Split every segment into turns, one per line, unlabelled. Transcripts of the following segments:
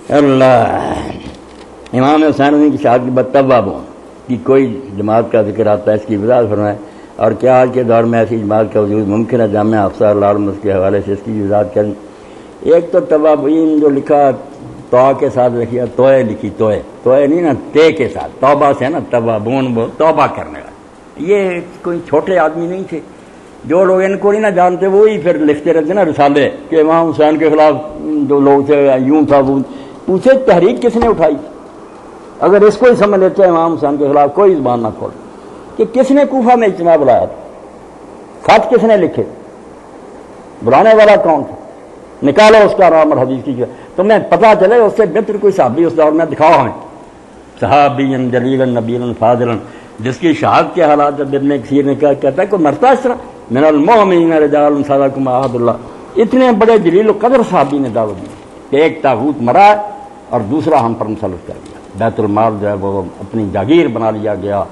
اللہ امام حسین کی شہادت کے بعد توابون کی کوئی جماعت کا ذکر آتا ہے، اس کی وضاحت فرمائیں، اور کیا آج کے دور میں ایسی جماعت کا وجود ممکن ہے؟ جامعہ افسر لارمس کے حوالے سے اس کی وضاحت کریں۔ ایک تو توابین جو لکھا تو کے ساتھ لکھیا، توئے لکھی، توئے نہیں نا، تے کے ساتھ، توبہ سے نا، توابون وہ توبہ کرنے والے، یہ کوئی چھوٹے آدمی نہیں تھے۔ جو لوگ ان کو نہیں نہ جانتے وہی پھر لکھتے رہتے نا رسالے کہ امام حسین کے خلاف جو لوگ تھے یوں تھا وہ، پوچھے تحریک کس نے اٹھائی؟ اگر اس کو ہی سمجھ لیتے امام حسین کے خلاف کوئی زبان نہ کھول کہ کس نے کوفہ میں اجتماع بلایا تھا، خط کس نے لکھے، بلانے والا کون تھا، نکالو اس کا نام اور حدیث کی، تمہیں پتہ چلے اس سے بہتر کوئی صحابی اس دور میں دکھاؤ ہمیں، صحابی جلیل نبی فاضل، جس کی شہادت کے حالات جب ابن کثیر نے کہتا ہے کوئی مرتا اس طرح، من المؤمنین رجال صدقوا ما عاهد اللہ، اتنے بڑے جلیل و قدر صحابی نے دعوت دی کہ ایک طاغوت مرا اور دوسرا ہم پر مسلط کر دیا، بیت المال جو ہے وہ اپنی جاگیر بنا لیا گیا،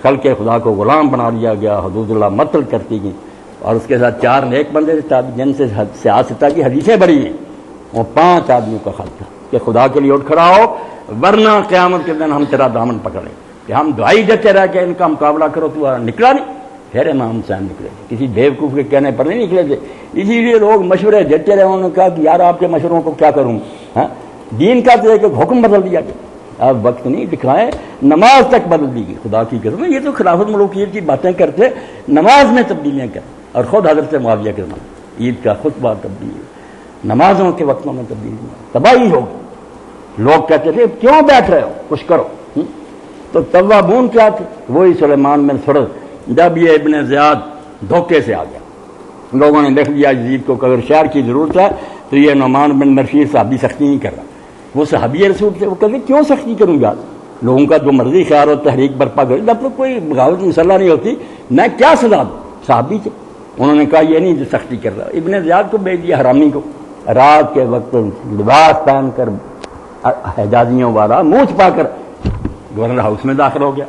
خلق خدا کو غلام بنا لیا گیا، حدود اللہ مطلب کرتی گئی، اور اس کے ساتھ 4 نیک بندے تھے جن سے سیاستہ کی حدیثیں بڑی ہیں، وہ 5 آدمیوں کا خط تھا کہ خدا کے لیے اٹھ کھڑا ہو ورنہ قیامت کے دن ہم تیرا دامن پکڑیں، کہ ہم دعائی دیتے رہ کے ان کا مقابلہ کرو، تو نکلا نہیں۔ پھر امام حسین نکلے تھے، کسی بیوقوف کے کہنے پر نہیں نکلے تھے، اسی لیے لوگ مشورے دیتے رہے، انہوں نے کہا کہ یار آپ کے مشوروں کو کیا کروں، ہاں دین کا تو ایک حکم بدل دیا گیا، اب وقت نہیں دکھائے، نماز تک بدل دی گئی، خدا کی قسم یہ تو خلافت ملوکیت کی باتیں کرتے، نماز میں تبدیلیاں کرتے، اور خود حضرت معاویہ کے زمانے عید کا خطبہ تبدیل، نمازوں کے وقتوں میں تبدیلی، تباہی ہوگی، لوگ کہتے تھے کیوں بیٹھ رہے ہو کچھ کرو، تو توابون کیا تھے؟ وہی سلیمان بن سرد، جب یہ ابن زیاد دھوکے سے آ گیا، لوگوں نے لکھ دیا یزید کو کہ اگر شہر کی ضرورت ہے تو یہ نعمان بن بشیر صحابی سختی نہیں کر رہا، وہ صحابی رسول تھے، وہ کہتے کیوں سختی کروں گا، لوگوں کا جو مرضی خیال ہو تحریک برپا کرے، جب تک کوئی بغاوت مسلح نہیں ہوتی میں کیا سزا دوں، صحابی تھے، انہوں نے کہا یہ نہیں جو سختی کر رہا، ابن زیاد کو بھیج دیا حرامی کو، رات کے وقت لباس پہن کر حجازیوں والا منہ چھپا کر گورنر ہاؤس میں داخل ہو گیا،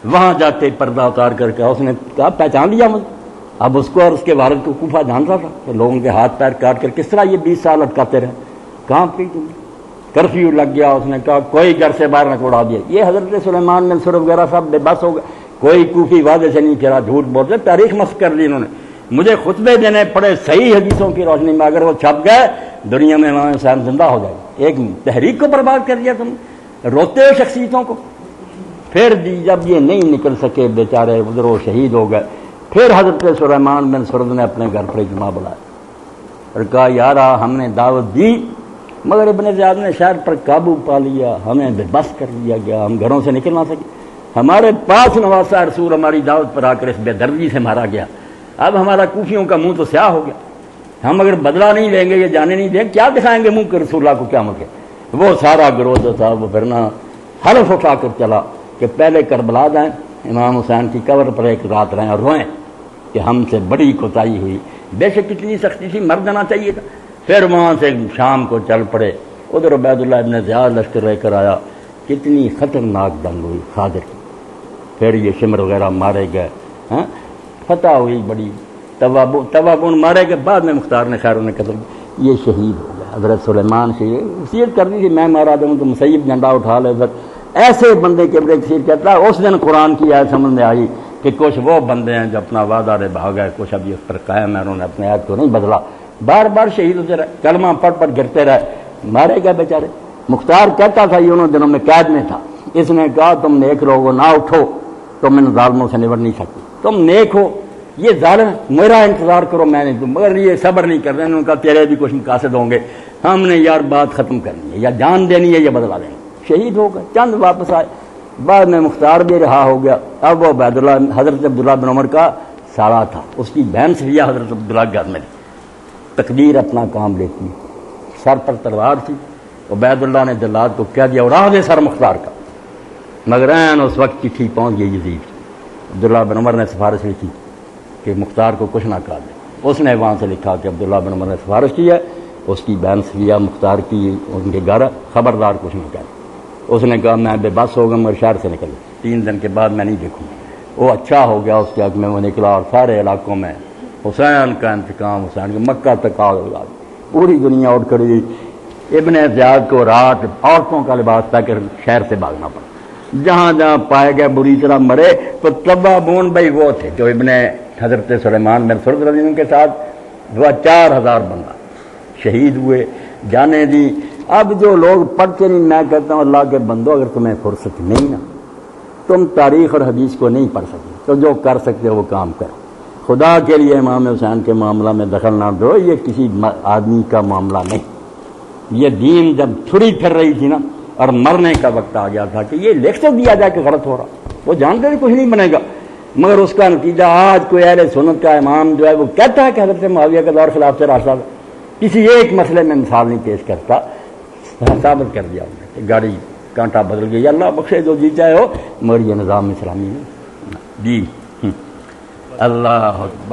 وہاں جاتے پردہ اتار کر کے اس نے کہا پہچان لیا مجھے، اب اس کو اور اس کے والد کو کوفہ جانتا تھا کہ لوگوں کے ہاتھ پیر کاٹ کر کس طرح یہ 20 سال اٹکاتے رہے، کہاں پہ تم، کرفیو لگ گیا، اس نے کہا کوئی گھر سے باہر نہ چھوڑا دیا، یہ حضرت سلیمان بن سرد وغیرہ سب بے بس ہو گئے، کوئی کوفی وعدے سے نہیں پھرا، جھوٹ بولتے، تاریخ مسخ کر لی انہوں نے، مجھے خطبے دینے پڑے صحیح حدیثوں کی روشنی میں، اگر وہ چھپ گئے دنیا میں امام حسین زندہ ہو جائے، ایک تحریک کو برباد کر دیا تم، روتے ہو شخصیتوں کو۔ پھر جب یہ نہیں نکل سکے بیچارے ادھر وہ شہید ہو گئے، پھر حضرت سلیمان بن سرد نے اپنے گھر پر اجتماع بلایا اور کہا یار ہم نے دعوت دی مگر ابن زیاد نے شہر پر قابو پا لیا، ہمیں بے بس کر دیا گیا، ہم گھروں سے نکل نہ سکے، ہمارے پاس نواسا رسول ہماری دعوت پر آ کر اس بے دردی سے مارا گیا، اب ہمارا کوفیوں کا منہ تو سیاہ ہو گیا، ہم اگر بدلہ نہیں لیں گے یہ جانے نہیں دیں کیا دکھائیں گے منہ کے رسول اللہ کو قیامت کے۔ وہ سارا گروہ جو تھا وہ پھرنا حلف اٹھا کر چلا کہ پہلے کربلا جائیں، امام حسین کی قبر پر ایک رات رہیں اور روئیں کہ ہم سے بڑی کوتاہی ہوئی، بے شک کتنی سختی تھی، مر جانا چاہیے تھا۔ پھر وہاں سے شام کو چل پڑے، ادھر عبید اللہ ابن زیاد لشکر لے کر آیا، کتنی خطرناک جنگ ہوئی خاضر کی، پھر یہ شمر وغیرہ مارے گئے، فتح ہوئی بڑی، توابون مارے کے بعد میں مختار نے خیر انہیں قتل، یہ شہید ہو گیا۔ حضرت سلیمان سے وصیت کر دی تھی میں مارا دوں تو مسیب جھنڈا اٹھا لے، پھر ایسے بندے کے ابن کثیر کہتا ہے اس دن قرآن کی آیت سمجھ میں آئی کہ کچھ وہ بندے ہیں جو اپنا وعدہ رے بھاگ گئے، کچھ ابھی اس پر قائم ہے، انہوں نے اپنے آیت کو نہیں بدلا، بار بار شہید ہوتے رہے، کلمہ پڑھ پڑھ گرتے رہے، مارے گئے بیچارے۔ مختار کہتا تھا یہ انہوں دنوں میں قید میں تھا، اس نے کہا تم نیک لوگو نہ اٹھو، تم ان ظالموں سے نبٹ نہیں سکتے، تم نیک ہو، یہ ظالم میرا انتظار کرو میں نہیں دوں، مگر یہ صبر نہیں کر رہے، انہوں نے کہا تیرے بھی کچھ مقاصد ہوں گے، ہم نے یار بات ختم کرنی ہے، یا جان دینی ہے یا بدلا دینی، شہید ہو گئے، چند واپس آئے، بعد میں مختار بھی رہا ہو گیا۔ اب وہ عبید اللہ حضرت عبداللہ بن عمر کا سارا تھا، اس کی بہن صفیہ حضرت عبداللہ کے گھر میں تقدیر اپنا کام لیتی، سر پر تلوار تھی، عبید اللہ نے جلاد کو کہہ دیا اڑا دے سر مختار کا، مگر عین اس وقت چٹھی پہنچ گئی یزید، عبداللہ بن عمر نے سفارش لکھی کہ مختار کو کچھ نہ کہا دے، اس نے وہاں سے لکھا کہ عبداللہ بن عمر نے سفارش کی ہے، اس کی بہن صفیہ مختار کی ان کے گھر، خبردار کچھ نہ کہنا۔ اس نے کہا میں بے بس ہو گیا مگر شہر سے نکل، 3 دن کے بعد میں نہیں دیکھوں گا۔ وہ اچھا ہو گیا اس کے حق میں وہ نکلا، اور سارے علاقوں میں حسین کا انتقام، حسین کے مکہ تک آ گیا، پوری دنیا اٹھ کھڑی، ابن زیاد کو رات عورتوں کا لباس پہ کر شہر سے بھاگنا پڑا، جہاں جہاں پائے گئے بری طرح مرے۔ تو توابون بھائی وہ تھے جو ابن حضرت سلیمان بن سرد رضی اللہ عنہ کے ساتھ 4000 بندہ شہید ہوئے، جانے دی۔ اب جو لوگ پڑھتے نہیں، میں کہتا ہوں اللہ کے بندو، اگر تمہیں فرصت نہیں نا، تم تاریخ اور حدیث کو نہیں پڑھ سکتے، تو جو کر سکتے ہو وہ کام کرو۔ خدا کے لیے امام حسین کے معاملہ میں دخل نہ دو، یہ کسی آدمی کا معاملہ نہیں۔ یہ دین جب تھری پھر رہی تھی نا اور مرنے کا وقت آ گیا تھا کہ یہ لکھ تو دیا جائے کہ غلط ہو رہا، وہ جانتے بھی کچھ نہیں بنے گا، مگر اس کا نتیجہ آج کوئی اہل سنت کا امام جو ہے وہ کہتا ہے کہ حضرت معاویہ کا دور خلاف سے راستہ، کسی ایک مسئلے میں مثال نہیں پیش کرتا، ثابت کر دیا انہوں نے کہ گاڑی کانٹا بدل گئی، اللہ بخشے جو جی چاہے ہو، مگر یہ نظام اسلامی نہیں۔ جی اللہ اکبر۔